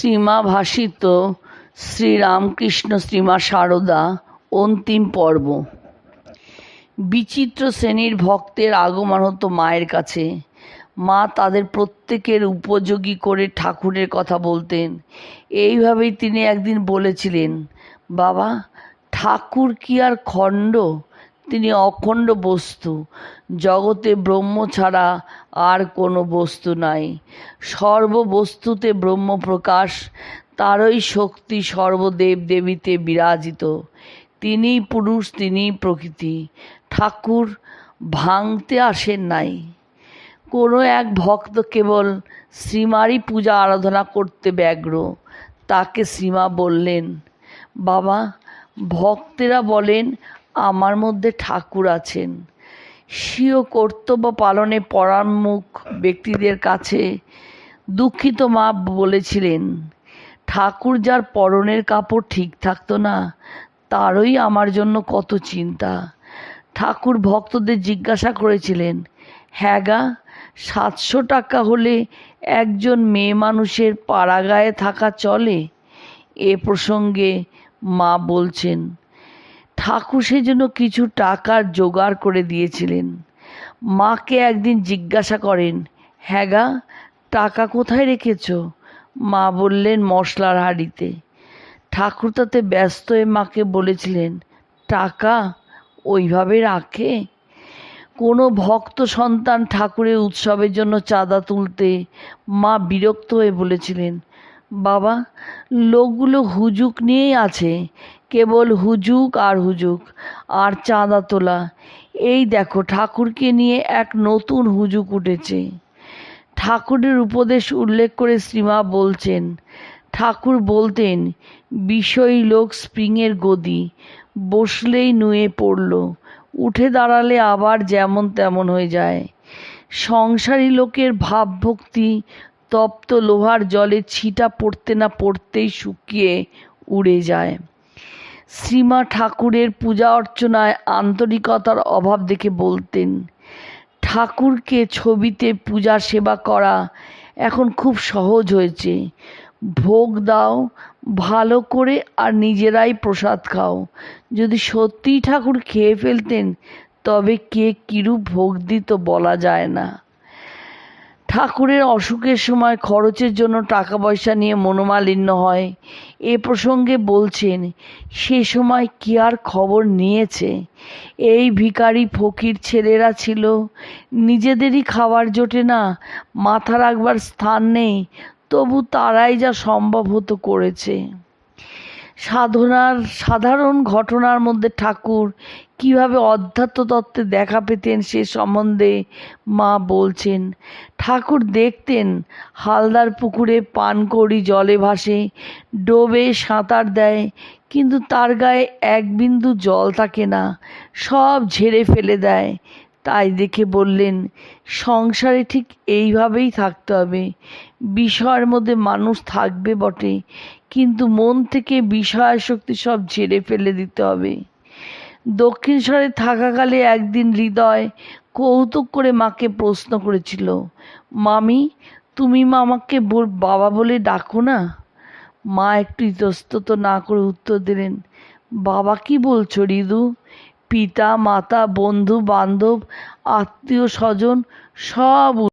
শ্রীমা ভাসিত শ্রীরামকৃষ্ণ শ্রীমা সারদা অন্তিম পর্ব। বিচিত্র শ্রেণীর ভক্তের আগমন হতো মায়ের কাছে। মা তাদের প্রত্যেকের উপযোগী করে ঠাকুরের কথা বলতেন। এইভাবেই তিনি একদিন বলেছিলেন, বাবা, ঠাকুর কি আর খণ্ড? তিনি অখণ্ড বস্তু। জগতে ব্রহ্ম ছাড়া আর কোনো বস্তু নাই। সর্ববস্তুতে ব্রহ্ম প্রকাশ, তারই শক্তি সর্বদেব দেবীতে বিরাজিত। তিনিই পুরুষ, তিনিই প্রকৃতি। ঠাকুর ভাঙতে আসেন নাই। কোনো এক ভক্ত কেবল শ্রীমারই পূজা আরাধনা করতে ব্যগ্র। তাকে শ্রীমা বললেন, বাবা, ভক্তেরা বলেন আমার মধ্যে ঠাকুর আছেন। স্বীয় কর্তব্য পালনে পরাঙ্মুখ ব্যক্তিদের কাছে দুঃখিত মা বলেছিলেন, ঠাকুর যার পরনের কাপড় ঠিক থাকতো না, তারই আমার জন্য কত চিন্তা। ঠাকুর ভক্তদের জিজ্ঞাসা করেছিলেন, হ্যাঁ গা, 700 টাকা হলে একজন মেয়ে মানুষের পাড়াগায়ে থাকা চলে? এ প্রসঙ্গে মা বলছেন, ঠাকুর সেজন্য কিছু টাকার জোগাড় করে দিয়েছিলেন। মাকে একদিন জিজ্ঞাসা করেন, হ্যাঁ গা, টাকা কোথায় রেখেছ? মা বললেন, মশলার হাঁড়িতে। ঠাকুর তাতে ব্যস্ত হয়ে মাকে বলেছিলেন, টাকা ওইভাবে রাখে? কোনো ভক্ত সন্তান ঠাকুরের উৎসবের জন্য চাঁদা তুলতে মা বিরক্ত হয়ে বলেছিলেন, বাবা, লোকগুলো হুজুক নিয়েই আছে, কেবল হুজুক আর হুজুক আর চাঁদা তোলা। এই দেখো, ঠাকুরকে নিয়ে এক নতুন হুজুক উঠেছে। ঠাকুরের উপদেশ উল্লেখ করে শ্রীমা বলছেন, ঠাকুর বলতেন, বিষয়ী লোক স্প্রিংয়ের গদি, বসলেই নুয়ে পড়ল, উঠে দাঁড়ালে আবার যেমন তেমন হয়ে যায়। সংসারী লোকের ভাবভক্তি তপ্ত লোহার জলে ছিটা পড়তে না পড়তেই শুকিয়ে উড়ে যায়। শ্রীমা ঠাকুরের পূজা অর্চনায় আন্তরিকতার অভাব দেখে বলতেন, ঠাকুরকে ছবিতে পূজা সেবা করা এখন খুব সহজ হয়েছে। ভোগ দাও ভালো করে আর নিজেরাই প্রসাদ খাও। যদি সত্যিই ঠাকুর খেয়ে ফেলতেন তবে কে কিরূপ ভোগ দিত বলা যায় না। ঠাকুরের অসুখের সময় খরচের জন্য টাকা পয়সা নিয়ে মনোমালিন্য হয়। এ প্রসঙ্গে বলছেন, সে সময় কি আর খবর নিয়েছে? এই ভিখারি ফকির ছেলেরা ছিল, নিজেদেরই খাবার জোটে না, মাথা রাখবার স্থান নেই, তবু তারাই যা সম্ভব হতো করেছে। সাধারণ ঘটনার মধ্যে ঠাকুর কিভাবে অধ্যাত্ম তত্ত্বে দেখা পেতেন সে সম্বন্ধে মা বলছেন, ঠাকুর দেখতেন হালদার পুকুরে পানকৌড়ি জলে ভাসে, ডোবে সাঁতার দেয়, কিন্তু তার গায়ে এক বিন্দু জল থাকে না, সব ঝেড়ে ফেলে দেয়। তাই দেখে বললেন, সংসারে ঠিক এইভাবেই থাকতে হবে। বিষয়ের মধ্যে মানুষ থাকবে বটে, কিন্তু মন থেকে বিষয়াসক্তি সব ঝেড়ে ফেলে দিতে হবে। দক্ষিণেশ্বরে থাকাকালে একদিন হৃদয় কৌতুক করে মাকে প্রশ্ন করেছিল, মামি, তুমি আমাকে বাবা বলে ডাকো না? মা একটু ইতস্তত না করে উত্তর দিলেন, বাবা কি বলছো ঋদু? পিতা মাতা বন্ধু বান্ধব আত্মীয় স্বজন সব